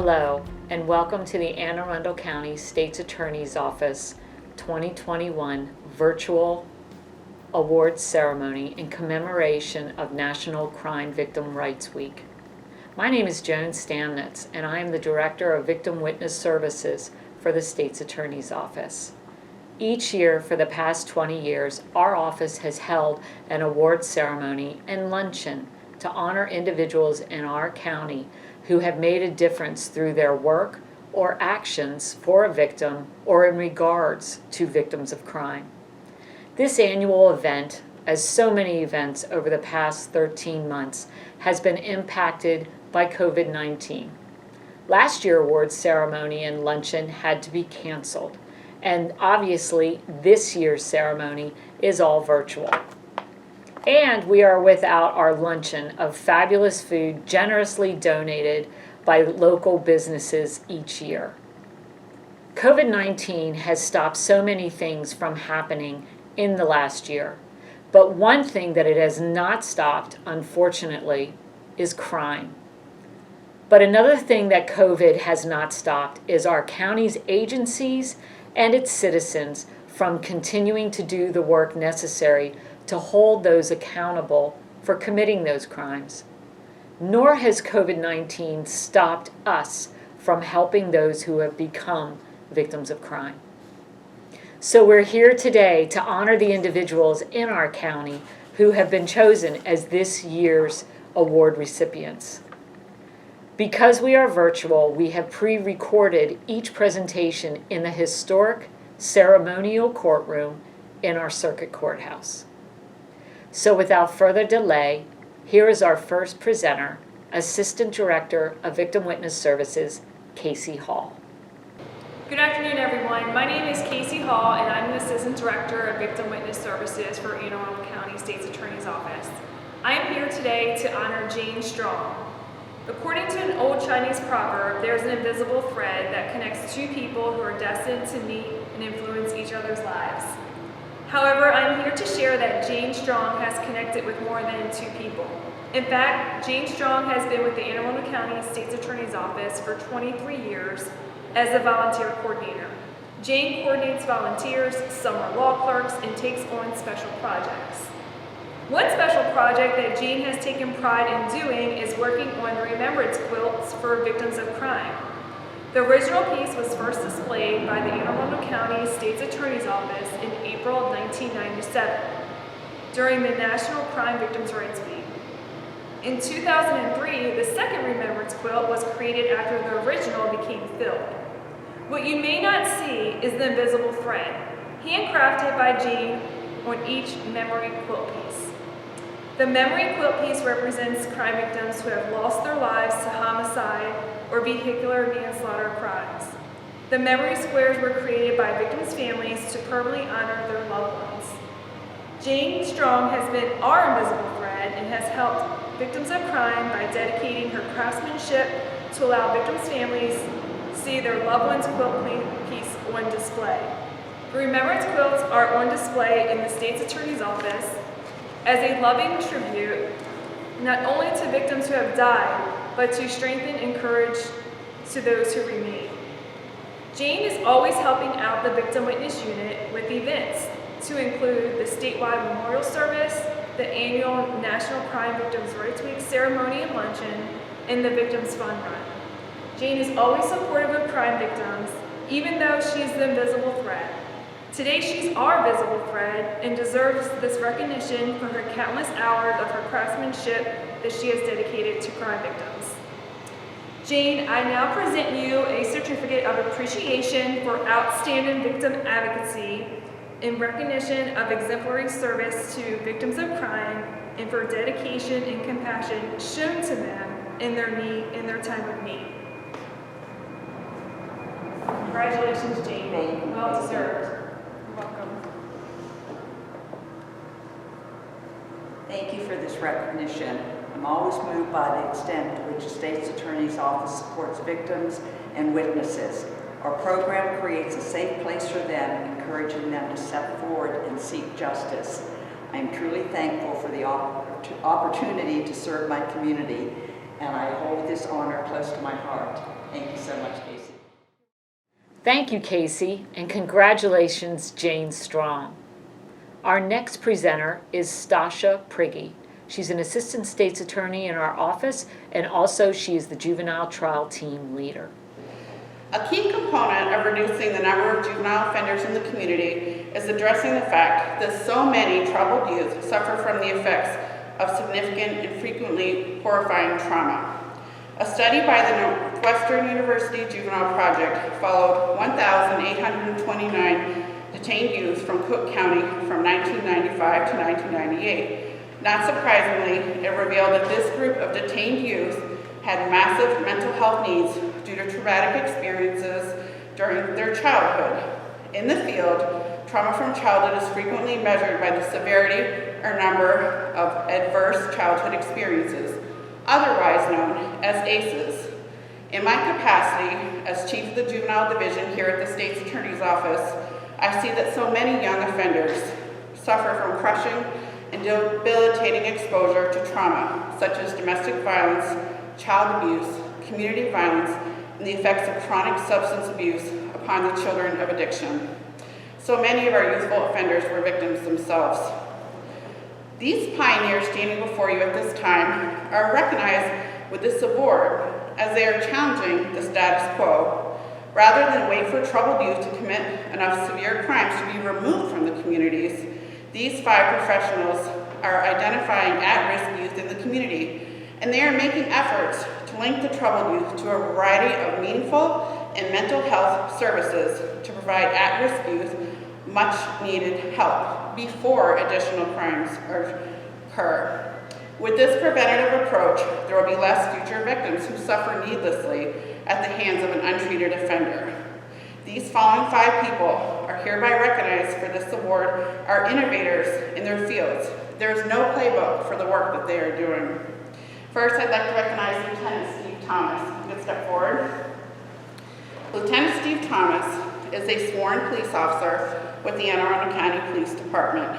Hello, and welcome to the Anne Arundel County State's Attorney's Office 2021 Virtual Awards Ceremony in commemoration of National Crime Victim Rights Week. My name is Joan Stamnitz, and I am the Director of Victim Witness Services for the State's Attorney's Office. Each year for the past 20 years, our office has held an awards ceremony and luncheon to honor individuals in our county who have made a difference through their work or actions for a victim or in regards to victims of crime. This annual event, as so many events over the past 13 months, has been impacted by COVID-19. Last year's awards ceremony and luncheon had to be canceled, and obviously this year's ceremony is all virtual. And we are without our luncheon of fabulous food generously donated by local businesses each year. COVID-19 has stopped so many things from happening in the last year, but one thing that it has not stopped, unfortunately, is crime. But another thing that COVID has not stopped is our county's agencies and its citizens from continuing to do the work necessary to hold those accountable for committing those crimes. Nor has COVID-19 stopped us from helping those who have become victims of crime. So we're here today to honor the individuals in our county who have been chosen as this year's award recipients. Because we are virtual, we have pre-recorded each presentation in the historic ceremonial courtroom in our circuit courthouse. So without further delay, here is our first presenter, Assistant Director of Victim Witness Services, Casey Hall. Good afternoon, everyone. My name is Casey Hall, and I'm the Assistant Director of Victim Witness Services for Anne Arundel County State's Attorney's Office. I am here today to honor Jane Strong. According to an old Chinese proverb, there's an invisible thread that connects two people who are destined to meet and influence each other's lives. However, I'm here to share that Jane Strong has connected with more than two people. In fact, Jane Strong has been with the Anne Arundel County State's Attorney's Office for 23 years as a volunteer coordinator. Jane coordinates volunteers, summer law clerks, and takes on special projects. One special project that Jane has taken pride in doing is working on the remembrance quilts for victims of crime. The original piece was first displayed by the Anne Arundel County State's Attorney's Office in April of 1997 during the National Crime Victims' Rights Week. In 2003, the second remembrance quilt was created after the original became filled. What you may not see is the invisible thread, handcrafted by Jane on each memory quilt piece. The memory quilt piece represents crime victims who have lost their lives to homicide or vehicular manslaughter crimes. The memory squares were created by victims' families to permanently honor their loved ones. Jane Strong has been our invisible thread and has helped victims of crime by dedicating her craftsmanship to allow victims' families see their loved one's quilt piece on display. The remembrance quilts are on display in the State's Attorney's Office as a loving tribute not only to victims who have died, but to strengthen and encourage to those who remain. Jane is always helping out the Victim Witness Unit with events to include the statewide memorial service, the annual National Crime Victims' Rights Week ceremony and luncheon, and the Victims Fun Run. Jane is always supportive of crime victims, even though she is the invisible thread. Today she's our visible thread and deserves this recognition for her countless hours of her craftsmanship that she has dedicated to crime victims. Jane, I now present you a certificate of appreciation for outstanding victim advocacy in recognition of exemplary service to victims of crime and for dedication and compassion shown to them in their time of need. Congratulations, Jane. Thank you. Well deserved. You're welcome. Thank you for this recognition. I'm always moved by the extent to which the State's Attorney's Office supports victims and witnesses. Our program creates a safe place for them, encouraging them to step forward and seek justice. I am truly thankful for the opportunity to serve my community, and I hold this honor close to my heart. Thank you so much, Casey. Thank you, Casey, and congratulations, Jane Strong. Our next presenter is Stasha Prigge. She's an assistant state's attorney in our office, and also she is the juvenile trial team leader. A key component of reducing the number of juvenile offenders in the community is addressing the fact that so many troubled youth suffer from the effects of significant and frequently horrifying trauma. A study by the Northwestern University Juvenile Project followed 1,829 detained youth from Cook County from 1995 to 1998. Not surprisingly, it revealed that this group of detained youth had massive mental health needs due to traumatic experiences during their childhood. In the field, trauma from childhood is frequently measured by the severity or number of adverse childhood experiences, otherwise known as ACEs. In my capacity as Chief of the Juvenile Division here at the State's Attorney's Office, I see that so many young offenders suffer from crushing and debilitating exposure to trauma, such as domestic violence, child abuse, community violence, and the effects of chronic substance abuse upon the children of addiction. So many of our youthful offenders were victims themselves. These pioneers standing before you at this time are recognized with this award as they are challenging the status quo. Rather than wait for troubled youth to commit enough severe crimes to be removed from the communities, these 5 professionals are identifying at-risk youth in the community, and they are making efforts to link the troubled youth to a variety of meaningful and mental health services to provide at-risk youth much needed help before additional crimes occur. With this preventative approach, there will be less future victims who suffer needlessly at the hands of an untreated offender. These following 5 people are hereby recognized for this award are innovators in their fields. There is no playbook for the work that they are doing. First, I'd like to recognize Lieutenant Steve Thomas. You can step forward. Lieutenant Steve Thomas is a sworn police officer with the Anne Arundel County Police Department.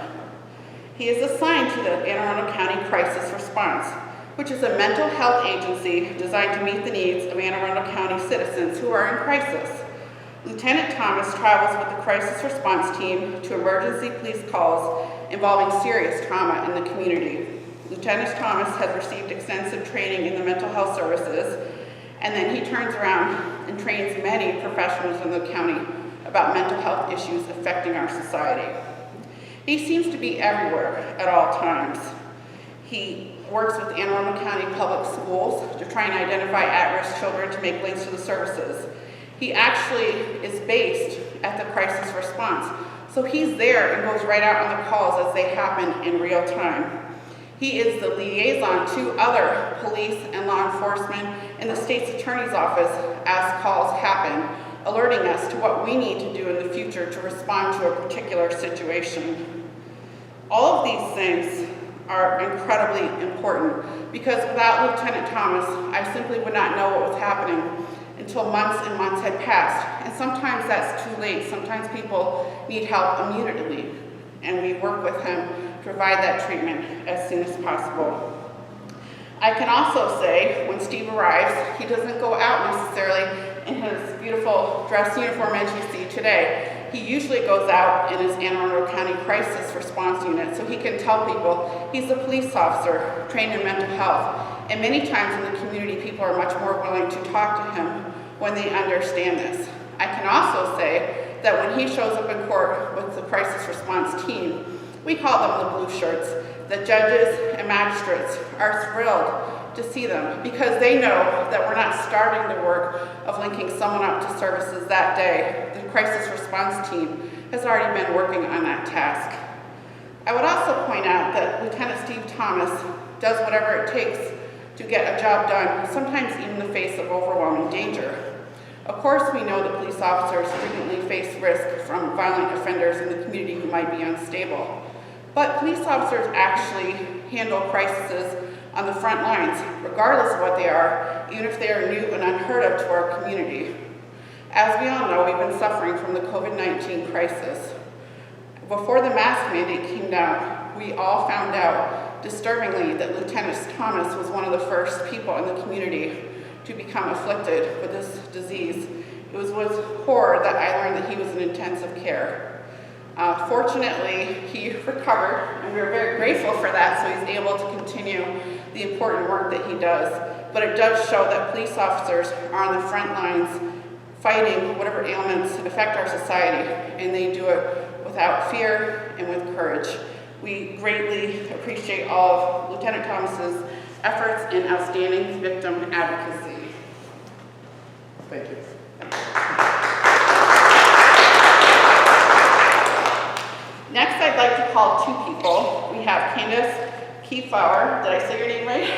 He is assigned to the Anne Arundel County Crisis Response, which is a mental health agency designed to meet the needs of Anne Arundel County citizens who are in crisis. Lieutenant Thomas travels with the Crisis Response Team to emergency police calls involving serious trauma in the community. Lieutenant Thomas has received extensive training in the mental health services, and then he turns around and trains many professionals in the county about mental health issues affecting our society. He seems to be everywhere at all times. He works with Anne Arundel County Public Schools to try and identify at-risk children to make links to the services. He actually is based at the Crisis Response, so he's there and goes right out on the calls as they happen in real time. He is the liaison to other police and law enforcement in the state's attorney's office as calls happen, alerting us to what we need to do in the future to respond to a particular situation. All of these things are incredibly important because without Lieutenant Thomas, I simply would not know what was happening until months and months had passed. And sometimes that's too late. Sometimes people need help immediately, and we work with him to provide that treatment as soon as possible. I can also say when Steve arrives, he doesn't go out necessarily in his beautiful dress uniform as you see today. He usually goes out in his Anne Arundel County Crisis Response Unit so he can tell people he's a police officer trained in mental health. And many times in the community, people are much more willing to talk to him when they understand this. I can also say that when he shows up in court with the Crisis Response Team, we call them the blue shirts. The judges and magistrates are thrilled to see them because they know that we're not starting the work of linking someone up to services that day. The Crisis Response Team has already been working on that task. I would also point out that Lieutenant Steve Thomas does whatever it takes to get a job done, sometimes even in the face of overwhelming danger. Of course, we know that police officers frequently face risk from violent offenders in the community who might be unstable. But police officers actually handle crises on the front lines, regardless of what they are, even if they are new and unheard of to our community. As we all know, we've been suffering from the COVID-19 crisis. Before the mask mandate came down, we all found out, disturbingly, that Lieutenant Thomas was one of the first people in the community to become afflicted with this disease. It was with horror that I learned that he was in intensive care. Fortunately, he recovered, and we were very grateful for that, so he's able to continue the important work that he does. But it does show that police officers are on the front lines fighting whatever ailments affect our society, and they do it without fear and with courage. We greatly appreciate all of Lieutenant Thomas's efforts in outstanding victim advocacy. Thank you. Next, I'd like to call two people. We have Candace Keyflower, did I say your name right?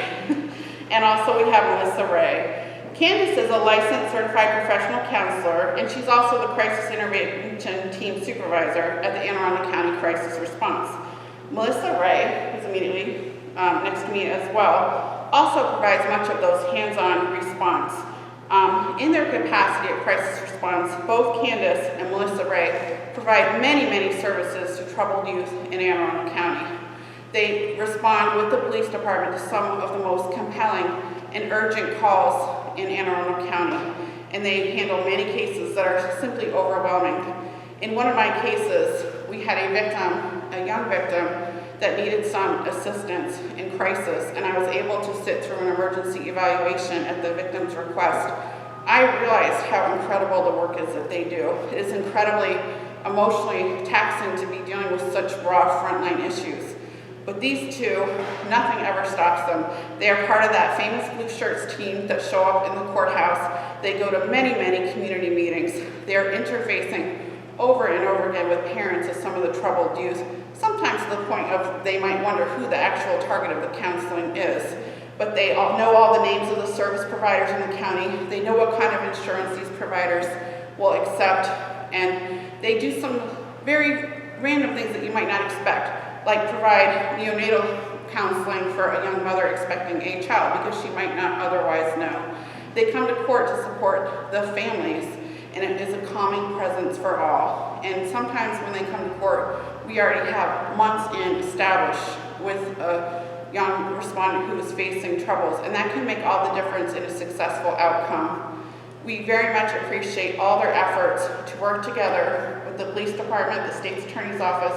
And also we have Melissa Ray. Candace is a licensed certified professional counselor, and she's also the crisis intervention team supervisor at the Anne Arundel County Crisis Response. Melissa Ray, who's immediately next to me as well, also provides much of those hands-on response. In their capacity at Crisis Response, both Candace and Melissa Ray provide many services to troubled youth in Anne Arundel County. They respond with the police department to some of the most compelling and urgent calls in Anne Arundel County, and they handle many cases that are simply overwhelming. In one of my cases, we had a victim, a young victim, that needed some assistance in crisis, and I was able to sit through an emergency evaluation at the victim's request. I realized how incredible the work is that they do. It is incredibly emotionally taxing to be dealing with such raw frontline issues. But these two, nothing ever stops them. They are part of that famous blue shirts team that show up in the courthouse. They go to many community meetings. They are interfacing over and over again with parents of some of the troubled youth, sometimes to the point of they might wonder who the actual target of the counseling is. But they all know all the names of the service providers in the county. They know what kind of insurance these providers will accept, and they do some very random things that you might not expect, like provide neonatal counseling for a young mother expecting a child because she might not otherwise know. They come to court to support the families, and it is a calming presence for all. And sometimes when they come to court, we already have months in established with a young respondent who is facing troubles, and that can make all the difference in a successful outcome. We very much appreciate all their efforts to work together with the police department, the state's attorney's office,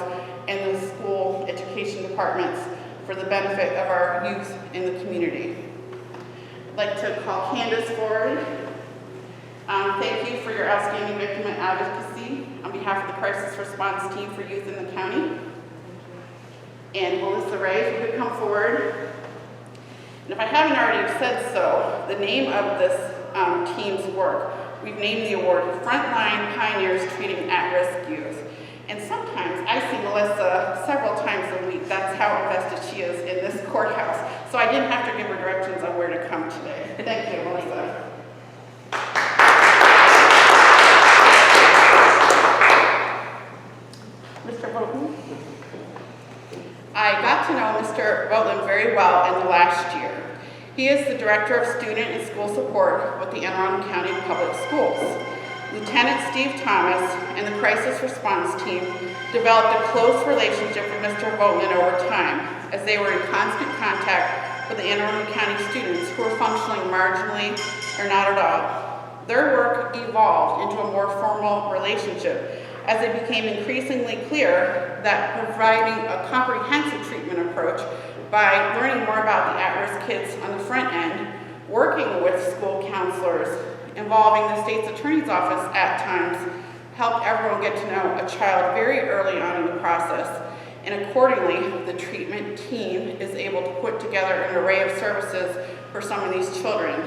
and the school education departments for the benefit of our youth in the community. I'd like to call Candace forward. Thank you for your outstanding victim advocacy on behalf of the Crisis Response Team for Youth in the County. And Melissa Ray, if you could come forward. And if I haven't already said so, the name of this team's work, we've named the award Frontline Pioneers Treating At-Risk Youth. And sometimes I see Melissa several times a week. That's how invested she is in this courthouse. So I didn't have to give her directions on where to come today. Thank you, Melissa. Mr. Houghton. I got to know Mr. Rowland very well in the last year. He is the Director of Student and School Support with the Anne Arundel County Public Schools. Lieutenant Steve Thomas and the Crisis Response Team developed a close relationship with Mr. Rowland over time, as they were in constant contact with the Anne Arundel County students who were functioning marginally or not at all. Their work evolved into a more formal relationship as it became increasingly clear that providing a comprehensive treatment approach by learning more about the at-risk kids on the front end, working with school counselors, involving the state's attorney's office at times, helped everyone get to know a child very early on in the process. And accordingly, the treatment team is able to put together an array of services for some of these children.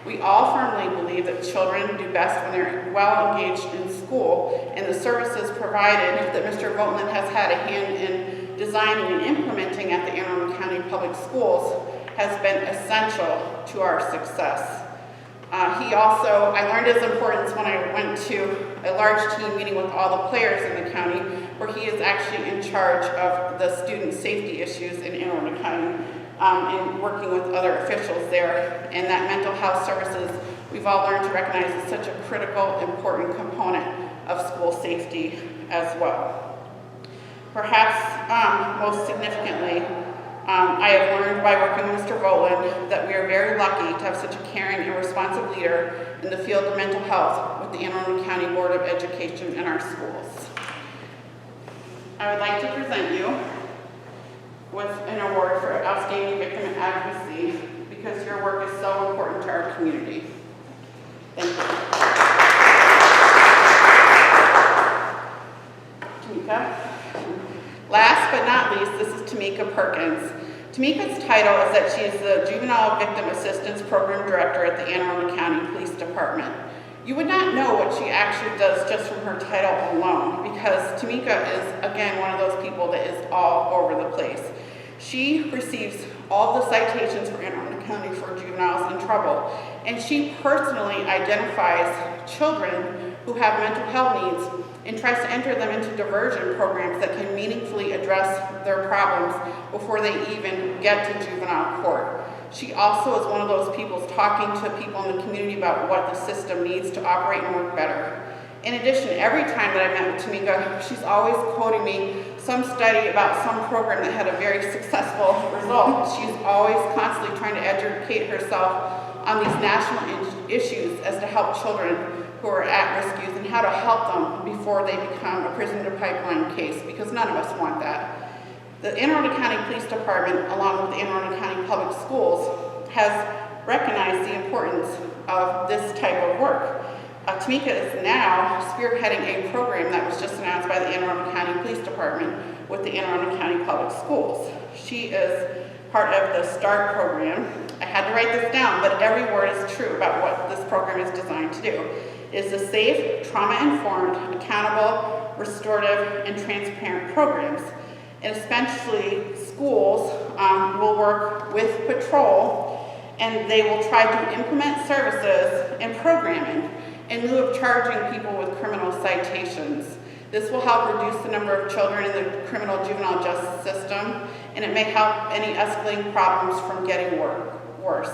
We all firmly believe that children do best when they're well engaged in school, and the services provided that Mr. Rowland has had a hand in designing and implementing at the Anne Arundel County Public Schools has been essential to our success. I learned his importance when I went to a large team meeting with all the players in the county, where he is actually in charge of the student safety issues in Anne Arundel County, and working with other officials there. And that mental health services, we've all learned to recognize is such a critical, important component of school safety as well. Perhaps most significantly, I have learned by working with Mr. Voland that we are very lucky to have such a caring and responsive leader in the field of mental health with the Anne Arundel County Board of Education in our schools. I would like to present you with an award for Outstanding Victim Advocacy because your work is so important to our community. Thank you. Tamika. Last but not least, this is Tamika Perkins. Tamika's title is that she is the Juvenile Victim Assistance Program Director at the Anne Arundel County Police Department. You would not know what she actually does just from her title alone, because Tamika is, again, one of those people that is all over the place. She receives all the citations for Anne Arundel County for juveniles in trouble, and she personally identifies children who have mental health needs and tries to enter them into diversion programs that can meaningfully address their problems before they even get to juvenile court. She also is one of those people talking to people in the community about what the system needs to operate and work better. In addition, every time that I met with Tamika, she's always quoting me some study about some program that had a very successful result. She's always constantly trying to educate herself on these national issues as to help children who are at-risk youth and how to help them before they become a prison to pipeline case, because none of us want that. The Anne Arundel County Police Department, along with the Anne Arundel County Public Schools, has recognized the importance of this type of work. Tamika is now spearheading a program that was just announced by the Anne Arundel County Police Department with the Anne Arundel County Public Schools. She is part of the START program. I had to write this down, but every word is true about what this program is designed to do. It is a safe, trauma-informed, accountable, restorative, and transparent programs. And especially schools will work with patrol, and they will try to implement services and programming in lieu of charging people with criminal citations. This will help reduce the number of children in the criminal juvenile justice system, and it may help any escalating problems from getting worse.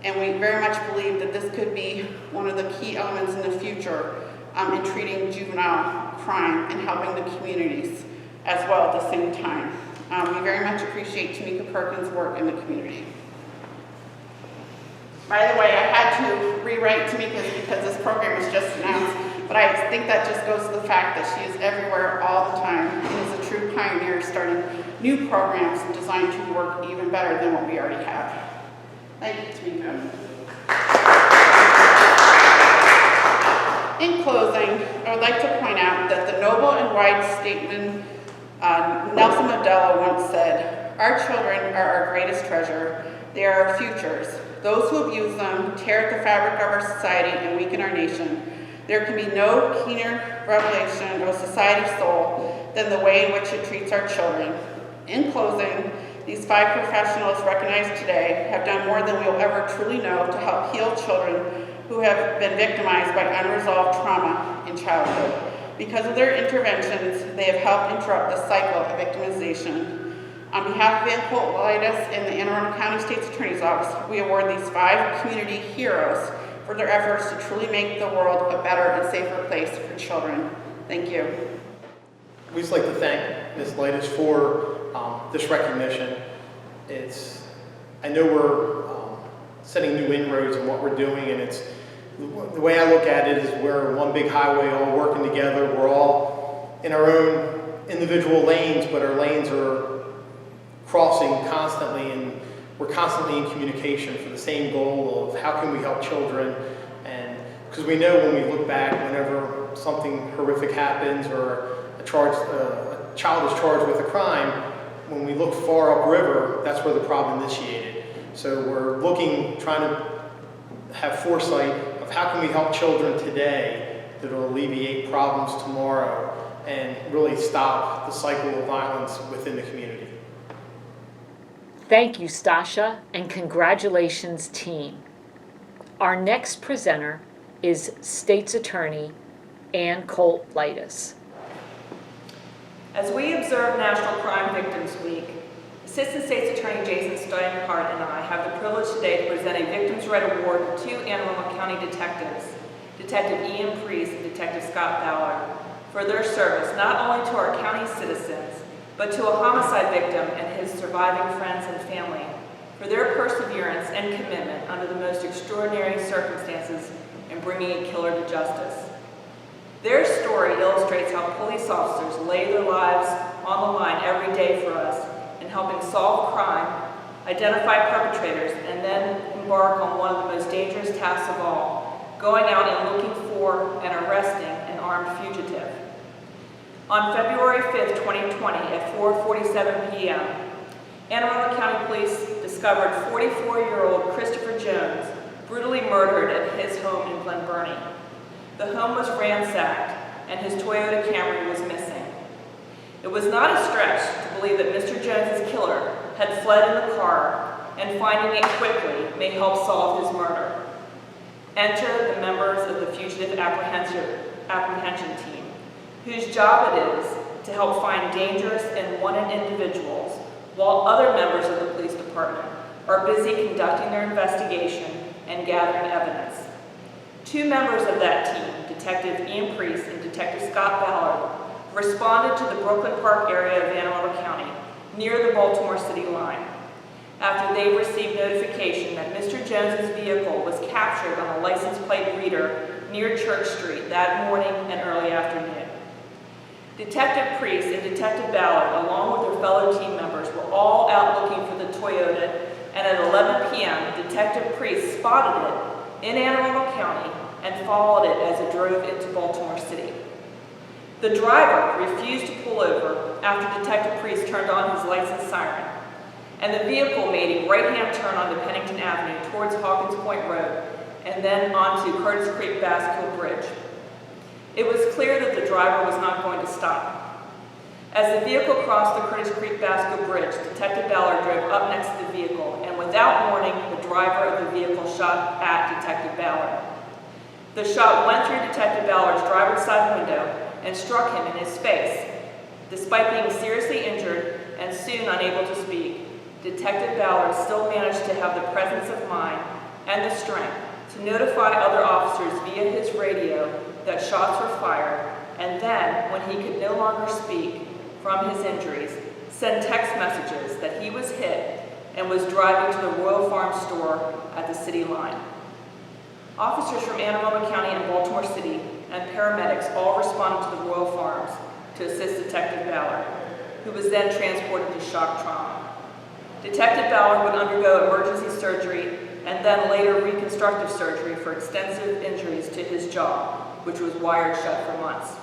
And we very much believe that this could be one of the key elements in the future in treating juvenile crime and helping the communities as well at the same time. We very much appreciate Tamika Perkins' work in the community. By the way, I had to rewrite Tamika's because this program was just announced, but I think that just goes to the fact that she is everywhere all the time and is a true pioneer starting new programs designed to work even better than what we already have. Thank you, Tamika. In closing, I would like to point out that the noble and wise statement Nelson Mandela once said, "Our children are our greatest treasure. They are our futures. Those who abuse them tear at the fabric of our society and weaken our nation. There can be no keener revelation of a society's soul than the way in which it treats our children." In closing, these 5 professionals recognized today have done more than we will ever truly know to help heal children who have been victimized by unresolved trauma in childhood. Because of their interventions, they have helped interrupt the cycle of victimization. On behalf of Ann Colt-Lidas and the Anne Arundel County State's Attorney's Office, we award these 5 community heroes for their efforts to truly make the world a better and safer place for children. Thank you. We'd just like to thank Ms. Lidas for this recognition. I know we're setting new inroads in what we're doing, and the way I look at it is we're one big highway all working together. We're all in our own individual lanes, but our lanes are crossing constantly, and we're constantly in communication for the same goal of how can we help children. And because we know when we look back, whenever something horrific happens or a child is charged with a crime, when we look far upriver, that's where the problem initiated. So we're trying to have foresight of how can we help children today that will alleviate problems tomorrow and really stop the cycle of violence within the community. Thank you, Stasha, and congratulations, team. Our next presenter is State's Attorney Ann Colt-Lidas. As we observe National Crime Victims Week, Assistant State's Attorney Jason Steinhardt and I have the privilege today to present a Victims' Right Award to 2 Anne Arundel County detectives, Detective Ian Priest and Detective Scott Ballard, for their service not only to our county citizens, but to a homicide victim and his surviving friends and family for their perseverance and commitment under the most extraordinary circumstances in bringing a killer to justice. Their story illustrates how police officers lay their lives on the line every day for us in helping solve crime, identify perpetrators, and then embark on one of the most dangerous tasks of all, going out and looking for and arresting an armed fugitive. On February 5th, 2020, at 4:47 p.m., Anne Arundel County Police discovered 44-year-old Christopher Jones brutally murdered at his home in Glen Burnie. The home was ransacked, and his Toyota Camry was missing. It was not a stretch to believe that Mr. Jones's killer had fled in the car, and finding it quickly may help solve his murder. Enter the members of the Fugitive Apprehension Team, whose job it is to help find dangerous and wanted individuals, while other members of the police department are busy conducting their investigation and gathering evidence. Two members of that team, Detective Ian Priest and Detective Scott Ballard, responded to the Brooklyn Park area of Anne Arundel County, near the Baltimore City line, after they received notification that Mr. Jones's vehicle was captured on a license plate reader near Church Street that morning and early afternoon. Detective Priest and Detective Ballard, along with their fellow team members, were all out looking for the Toyota, and at 11 p.m., Detective Priest spotted it in Anne Arundel County and followed it as it drove into Baltimore City. The driver refused to pull over after Detective Priest turned on his license siren, and the vehicle made a right-hand turn onto Pennington Avenue towards Hawkins Point Road and then onto Curtis Creek Bascule Bridge. It was clear that the driver was not going to stop. As the vehicle crossed the Curtis Creek Bascule Bridge, Detective Ballard drove up next to the vehicle, and without warning, the driver of the vehicle shot at Detective Ballard. The shot went through Detective Ballard's driver's side window and struck him in his face. Despite being seriously injured and soon unable to speak, Detective Ballard still managed to have the presence of mind and the strength to notify other officers via his radio that shots were fired, and then, when he could no longer speak from his injuries, send text messages that he was hit and was driving to the Royal Farm store at the city line. Officers from Anne Arundel County and Baltimore City and paramedics all responded to the Royal Farms to assist Detective Ballard, who was then transported to shock trauma. Detective Ballard would undergo emergency surgery and then later reconstructive surgery for extensive injuries to his jaw, which was wired shut for months.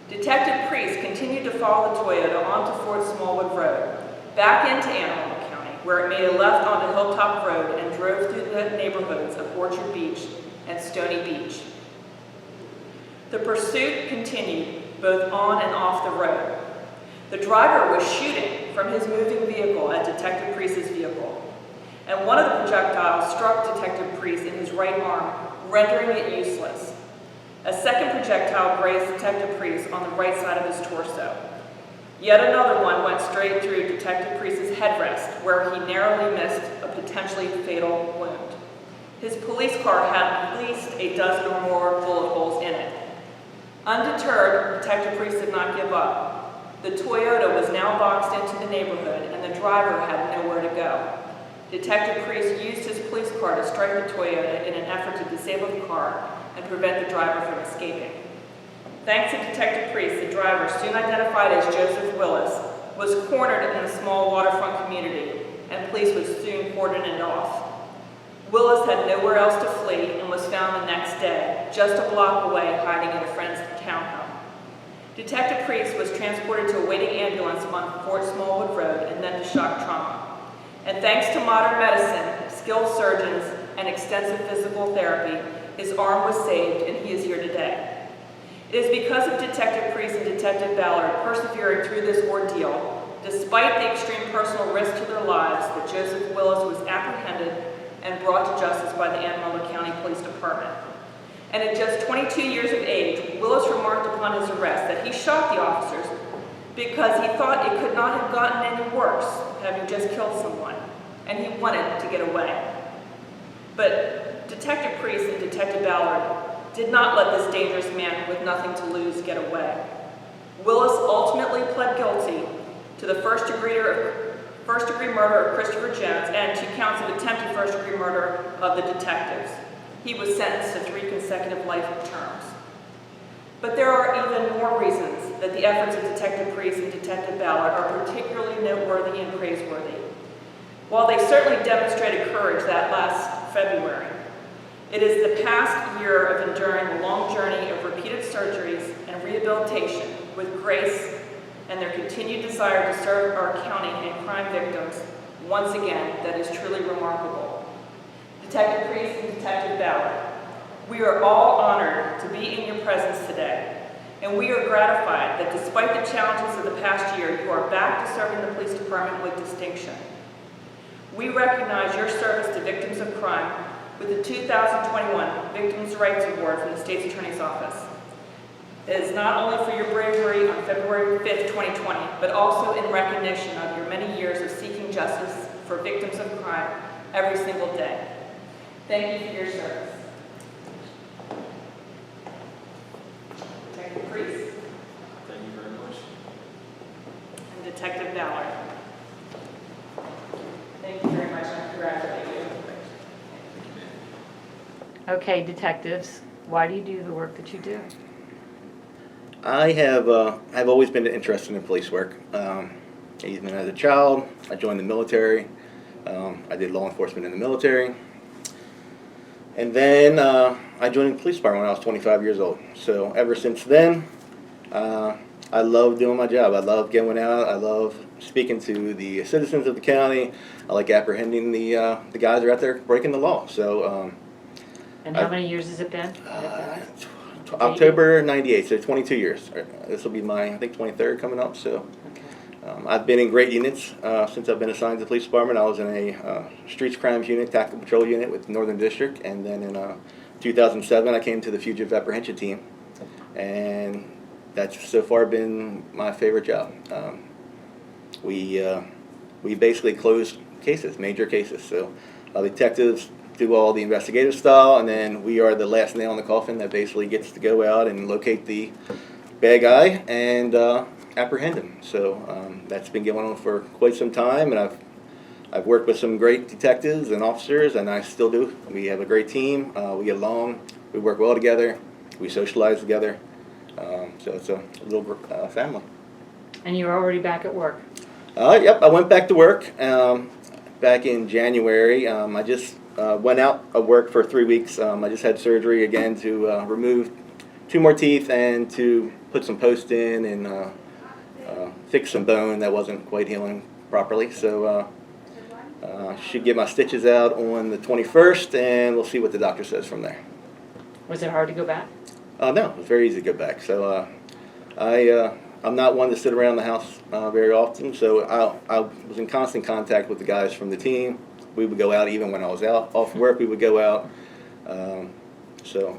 Detective Priest continued to follow the Toyota onto Fort Smallwood Road, back into Anne Arundel County, where it made a left onto Hilltop Road and drove through the neighborhoods of Orchard Beach and Stony Beach. The pursuit continued both on and off the road. The driver was shooting from his moving vehicle at Detective Priest's vehicle, and one of the projectiles struck Detective Priest in his right arm, rendering it useless. A second projectile grazed Detective Priest on the right side of his torso. Yet another one went straight through Detective Priest's headrest, where he narrowly missed a potentially fatal wound. His police car had at least a dozen or more bullet holes in it. Undeterred, Detective Priest did not give up. The Toyota was now boxed into the neighborhood, and the driver had nowhere to go. Detective Priest used his police car to strike the Toyota in an effort to disable the car and prevent the driver from escaping. Thanks to Detective Priest, the driver, soon identified as Joseph Willis, was cornered in a small waterfront community, and police would soon cordon it off. Willis had nowhere else to flee and was found the next day, just a block away, hiding in a friend's townhome. Detective Priest was transported to a waiting ambulance on Fort Smallwood Road and then to shock trauma. And thanks to modern medicine, skilled surgeons, and extensive physical therapy, his arm was saved and he is here today. It is because of Detective Priest and Detective Ballard persevering through this ordeal, despite the extreme personal risk to their lives, that Joseph Willis was apprehended and brought to justice by the Anne Arundel County Police Department. And at just 22 years of age, Willis remarked upon his arrest that he shot the officers because he thought it could not have gotten any worse, having just killed someone, and he wanted to get away. But Detective Priest and Detective Ballard did not let this dangerous man with nothing to lose get away. Willis ultimately pled guilty to the first-degree first-degree murder of Christopher Jones, and 2 counts of attempted first-degree murder of the detectives. He was sentenced to 3 consecutive life terms. But there are even more reasons that the efforts of Detective Priest and Detective Ballard are particularly noteworthy and praiseworthy. While they certainly demonstrated courage that last February, it is the past year of enduring a long journey of repeated surgeries and rehabilitation with grace and their continued desire to serve our county and crime victims once again that is truly remarkable. Detective Priest and Detective Ballard, we are all honored to be in your presence today, and we are gratified that despite the challenges of the past year, you are back to serving the police department with distinction. We recognize your service to victims of crime with the 2021 Victims' Rights Award from the State's Attorney's Office. It is not only for your bravery on February 5th, 2020, but also in recognition of your many years of seeking justice for victims of crime every single day. Thank you for your service. Detective Priest. Thank you very much. And Detective Ballard. Thank you very much, and I congratulate you. Okay, detectives, why do you do the work that you do? I've always been interested in police work. Even as a child, I joined the military. I did law enforcement in the military. And then I joined the police department when I was 25 years old. So ever since then, I love doing my job. I love going out. I love speaking to the citizens of the county. I like apprehending the guys who are out there breaking the law. So. And how many years has it been? October '98, so 22 years. This will be my, I think, 23rd coming up. So Okay. I've been in great units since I've been assigned to the police department. I was in a streets crimes unit, tactical patrol unit with Northern District, and then in 2007 I came to the fugitive apprehension team, and that's so far been my favorite job. We basically close cases, major cases. So detectives do all the investigative style, and then we are the last nail in the coffin that basically gets to go out and locate the bad guy and apprehend him. So that's been going on for quite some time, and I've worked with some great detectives and officers, and I still do. We have a great team. We get along. We work well together. We socialize together. So it's a little family. And you're already back at work? Yep, I went back to work back in January. I just went out of work for 3 weeks. I just had surgery again to remove 2 more teeth and to put some posts in and fix some bone that wasn't quite healing properly. So should get my stitches out on the 21st, and we'll see what the doctor says from there. Was it hard to go back? No, it was very easy to go back. So I'm not one to sit around the house very often, so I was in constant contact with the guys from the team. We would go out even when I was out off work. We would go out. So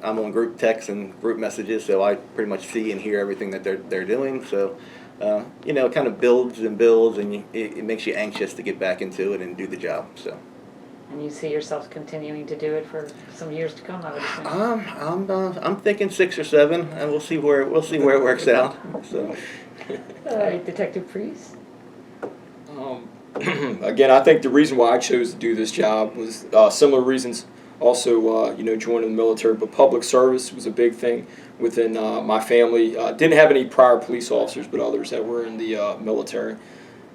I'm on group texts and group messages, so I pretty much see and hear everything that they're doing. So it kind of builds and builds, and it makes you anxious to get back into it and do the job. So. And you see yourself continuing to do it for some years to come, I would assume. I'm thinking 6 or 7, and we'll see where it works out. So. All right, Detective Priest. Again, I think the reason why I chose to do this job was similar reasons. Also, joining the military, but public service was a big thing within my family. Didn't have any prior police officers, but others that were in the military.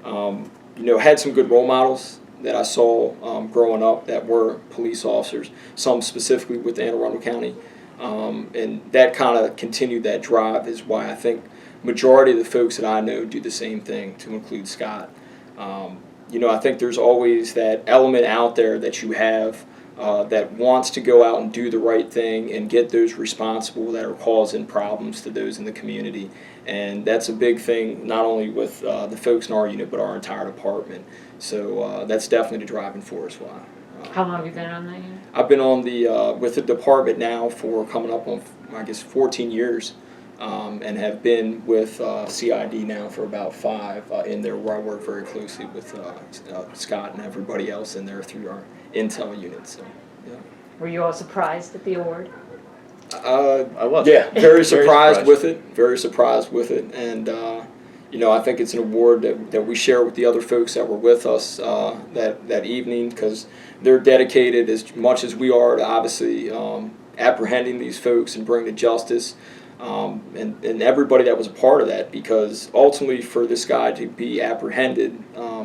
Had some good role models that I saw growing up that were police officers, some specifically with Anne Arundel County. And that kind of continued that drive is why I think majority of the folks that I know do the same thing, to include Scott. I think there's always that element out there that you have that wants to go out and do the right thing and get those responsible that are causing problems to those in the community. And that's a big thing, not only with the folks in our unit, but our entire department. So that's definitely the driving force why. How long have you been on that unit? I've been on with the department now for coming up on, 14 years. And have been with CID now for about 5 in there, where I work very closely with Scott and everybody else in there through our intel unit. So, yeah. Were you all surprised at the award? I was. Yeah, very surprised surprised. with it. Very surprised with it, and I think it's an award that we share with the other folks that were with us that evening, because they're dedicated as much as we are to obviously apprehending these folks and bring to justice, and everybody that was a part of that, because ultimately for this guy to be apprehended,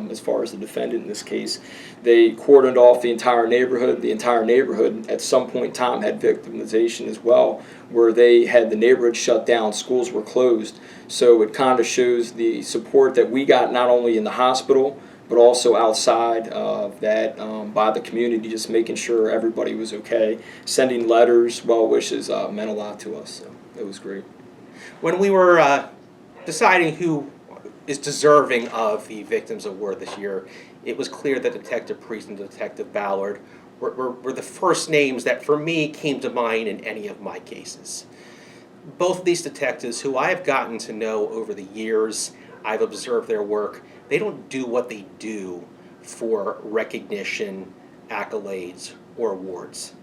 as far as the defendant in this case, they cordoned off the entire neighborhood. The entire neighborhood at some point in time had victimization as well, where they had the neighborhood shut down, schools were closed. So it kind of shows the support that we got not only in the hospital, but also outside of that by the community, just making sure everybody was okay. Sending letters, well wishes meant a lot to us. So it was great. When we were deciding who is deserving of the Victims Award this year, it was clear that Detective Priest and Detective Ballard were the first names that for me came to mind in any of my cases. Both of these detectives, who I have gotten to know over the years, I've observed their work, they don't do what they do for recognition, accolades, or awards.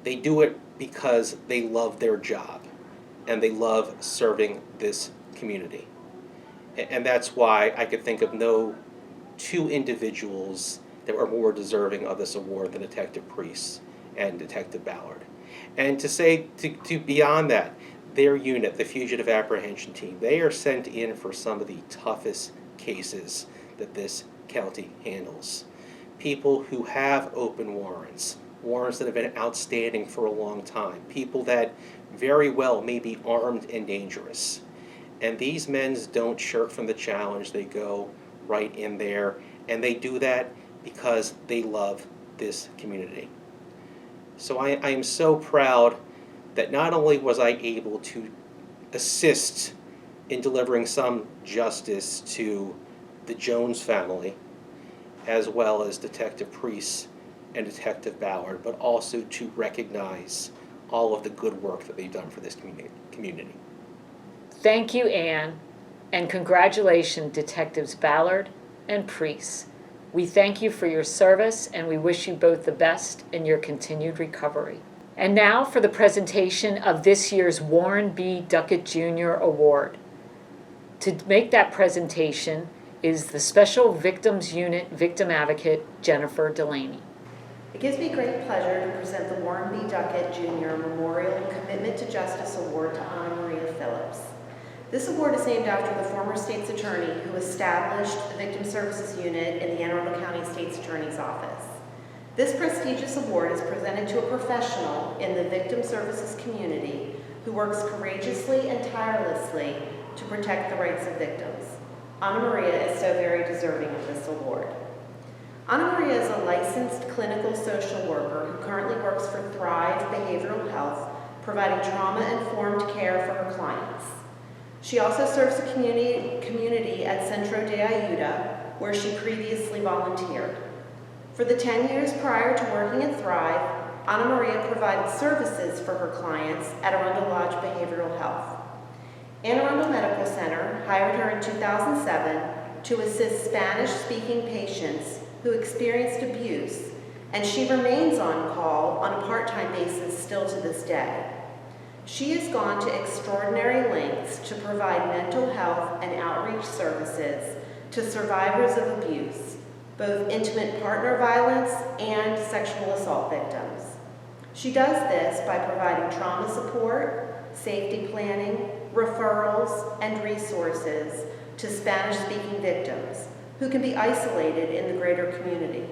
They do it because they love their job and they love serving this community. And that's why I could think of no two individuals that were more deserving of this award than Detective Priest and Detective Ballard. And to say, to beyond that, their unit, the Fugitive Apprehension Team, they are sent in for some of the toughest cases that this county handles. People who have open warrants that have been outstanding for a long time, people that very well may be armed and dangerous. And these men don't shirk from the challenge. They go right in there, and they do that because they love this community. So I am so proud that not only was I able to assist in delivering some justice to the Jones family, as well as Detective Priest and Detective Ballard, but also to recognize all of the good work that they've done for this community. Thank you, Ann, and congratulations, Detectives Ballard and Priest. We thank you for your service, and we wish you both the best in your continued recovery. And now for the presentation of this year's Warren B. Duckett Jr. Award. To make that presentation is the Special Victims Unit Victim Advocate, Jennifer Delaney. It gives me great pleasure to present the Warren B. Duckett Jr. Memorial Commitment to Justice Award to Anna Maria Phillips. This award is named after the former state's attorney who established the Victim Services Unit in the Anne Arundel County State's Attorney's Office. This prestigious award is presented to a professional in the victim services community who works courageously and tirelessly to protect the rights of victims. Anna Maria is so very deserving of this award. Anna Maria is a licensed clinical social worker who currently works for Thrive Behavioral Health, providing trauma-informed care for her clients. She also serves the community at Centro de Ayuda, where she previously volunteered. For the 10 years prior to working at Thrive, Anna Maria provided services for her clients at Arundel Lodge Behavioral Health. Anne Arundel Medical Center hired her in 2007 to assist Spanish-speaking patients who experienced abuse, and she remains on call on a part-time basis still to this day. She has gone to extraordinary lengths to provide mental health and outreach services to survivors of abuse, both intimate partner violence and sexual assault victims. She does this by providing trauma support, safety planning, referrals, and resources to Spanish-speaking victims who can be isolated in the greater community.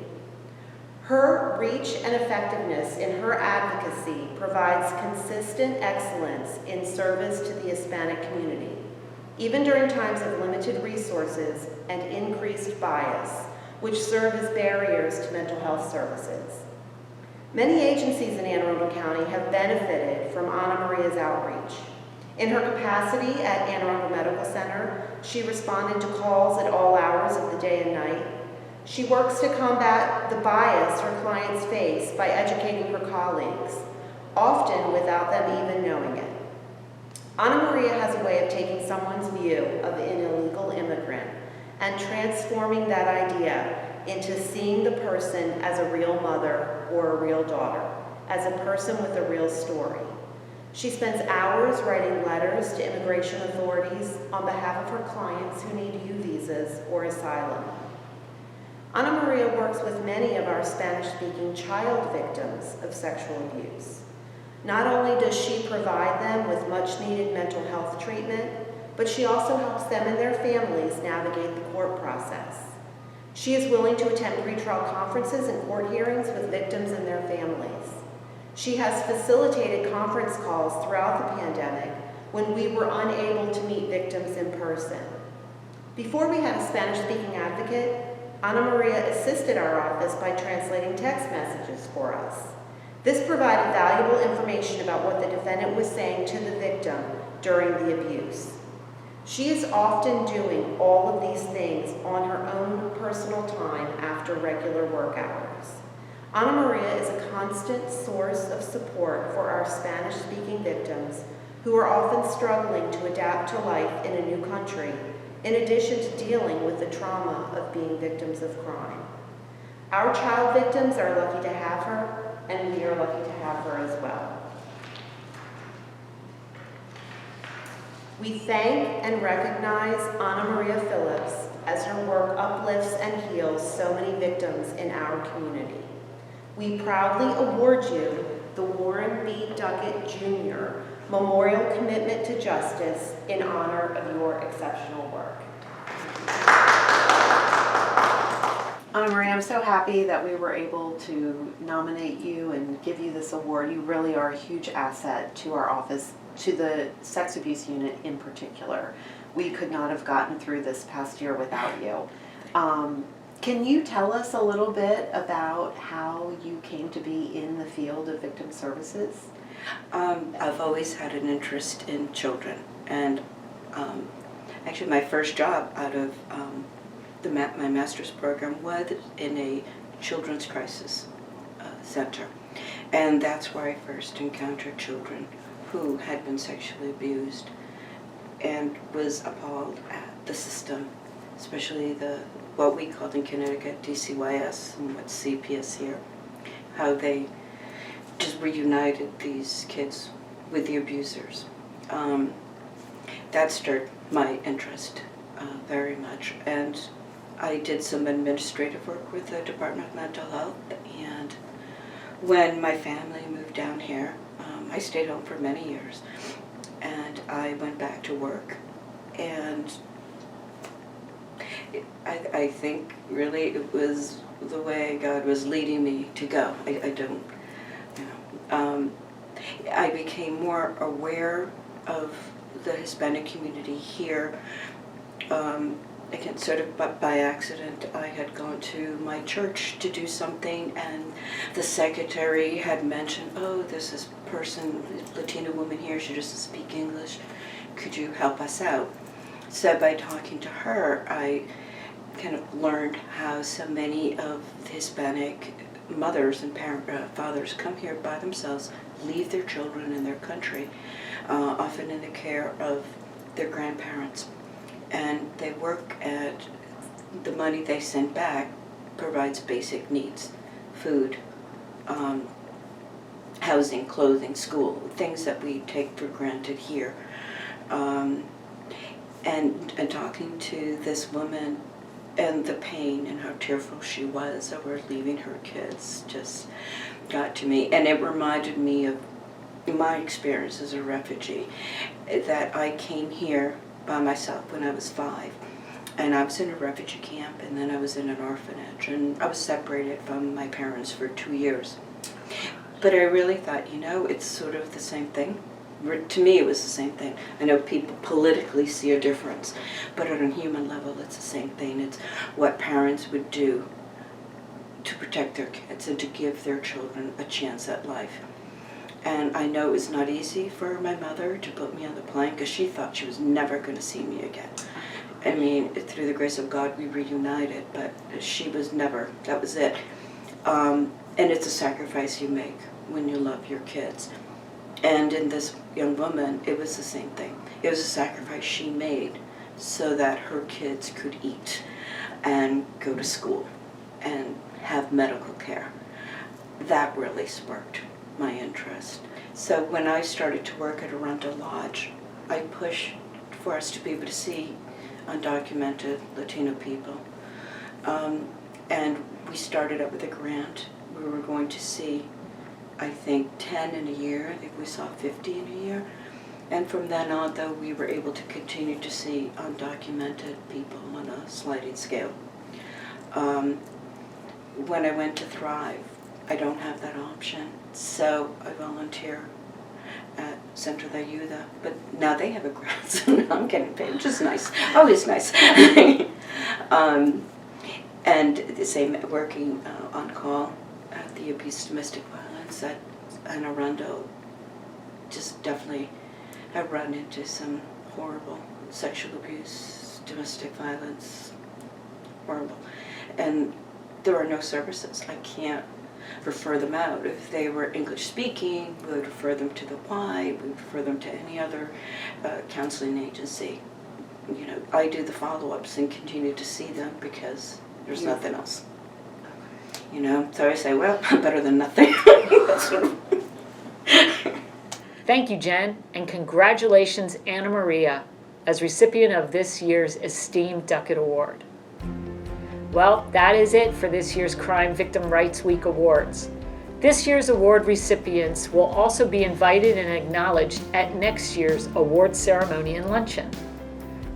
Her reach and effectiveness in her advocacy provides consistent excellence in service to the Hispanic community, even during times of limited resources and increased bias, which serve as barriers to mental health services. Many agencies in Anne Arundel County have benefited from Anna Maria's outreach. In her capacity at Anne Arundel Medical Center, she responded to calls at all hours of the day and night. She works to combat the bias her clients face by educating her colleagues, often without them even knowing it. Anna Maria has a way of taking someone's view of an illegal immigrant and transforming that idea into seeing the person as a real mother or a real daughter, as a person with a real story. She spends hours writing letters to immigration authorities on behalf of her clients who need U visas or asylum. Ana Maria works with many of our Spanish-speaking child victims of sexual abuse. Not only does she provide them with much-needed mental health treatment, but she also helps them and their families navigate the court process. She is willing to attend pretrial conferences and court hearings with victims and their families. She has facilitated conference calls throughout the pandemic when we were unable to meet victims in person. Before we had a Spanish-speaking advocate, Ana Maria assisted our office by translating text messages for us. This provided valuable information about what the defendant was saying to the victim during the abuse. She is often doing all of these things on her own personal time after regular work hours. Ana Maria is a constant source of support for our Spanish-speaking victims who are often struggling to adapt to life in a new country, in addition to dealing with the trauma of being victims of crime. Our child victims are lucky to have her, and we are lucky to have her as well. We thank and recognize Ana Maria Phillips as her work uplifts and heals so many victims in our community. We proudly award you the Warren B. Duckett Jr. Memorial Commitment to Justice in honor of your exceptional work. Ana Maria, I'm so happy that we were able to nominate you and give you this award. You really are a huge asset to our office, to the sex abuse unit in particular. We could not have gotten through this past year without you. Can you tell us a little bit about how you came to be in the field of victim services? I've always had an interest in children, and actually my first job out of my master's program was in a children's crisis center, and that's where I first encountered children who had been sexually abused and was appalled at the system, especially what we called in Connecticut DCYS and what's CPS here, how they just reunited these kids with the abusers. That stirred my interest very much, and I did some administrative work with the Department of Mental Health, and when my family moved down here, I stayed home for many years, and I went back to work, and I think really it was the way God was leading me to go. I don't, I became more aware of the Hispanic community here. Again, sort of by accident, I had gone to my church to do something, and the secretary had mentioned, oh, there's this person, Latina woman here, she doesn't speak English, could you help us out? So by talking to her, I kind of learned how so many of the Hispanic mothers and fathers come here by themselves, leave their children in their country, often in the care of their grandparents. And they work at, the money they send back provides basic needs, food, housing, clothing, school, things that we take for granted here. And talking to this woman and the pain and how tearful she was over leaving her kids just got to me. And it reminded me of my experience as a refugee, that I came here by myself when I was 5, and I was in a refugee camp, and then I was in an orphanage, and I was separated from my parents for 2 years. But I really thought, it's sort of the same thing. To me, it was the same thing. I know people politically see a difference, but on a human level, it's the same thing. It's what parents would do to protect their kids and to give their children a chance at life. And I know it was not easy for my mother to put me on the plane because she thought she was never going to see me again. I mean, through the grace of God, we reunited, but she was never. That was it. And it's a sacrifice you make when you love your kids. And in this young woman, it was the same thing. It was a sacrifice she made so that her kids could eat and go to school and have medical care. That really sparked my interest. So when I started to work at Arundel Lodge, I pushed for us to be able to see undocumented Latino people. And we started up with a grant. We were going to see, I think, 10 in a year. I think we saw 50 in a year. And from then on, though, we were able to continue to see undocumented people on a sliding scale. When I went to Thrive, I don't have that option, so I volunteer at Centro de Ayuda, but now they have a grant, so now I'm getting paid, which is nice, always nice. And the same, working on call at the abuse domestic violence at Arundel, just definitely have run into some horrible sexual abuse, domestic violence, horrible. And there are no services. I can't refer them out. If they were English speaking, we would refer them to the Y, we would refer them to any other counseling agency. You know, I do the follow-ups and continue to see them because there's nothing else. You know, so I say, well, better than nothing. Thank you, Jen, and congratulations, Anna Maria, as recipient of this year's esteemed Duckett Award. Well, that is it for this year's Crime Victim Rights Week Awards. This year's award recipients will also be invited and acknowledged at next year's award ceremony and luncheon.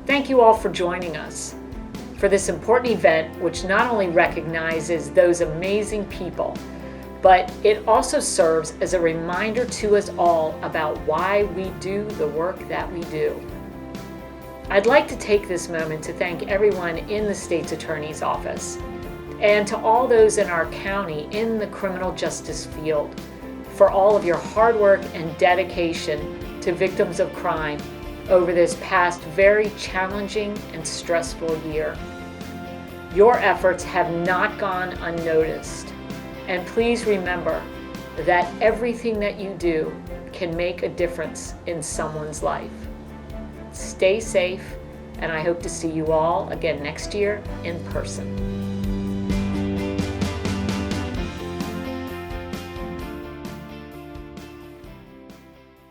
Thank you all for joining us for this important event, which not only recognizes those amazing people, but it also serves as a reminder to us all about why we do the work that we do. I'd like to take this moment to thank everyone in the State's Attorney's Office and to all those in our county in the criminal justice field for all of your hard work and dedication to victims of crime over this past very challenging and stressful year. Your efforts have not gone unnoticed, and please remember that everything that you do can make a difference in someone's life. Stay safe, and I hope to see you all again next year in person.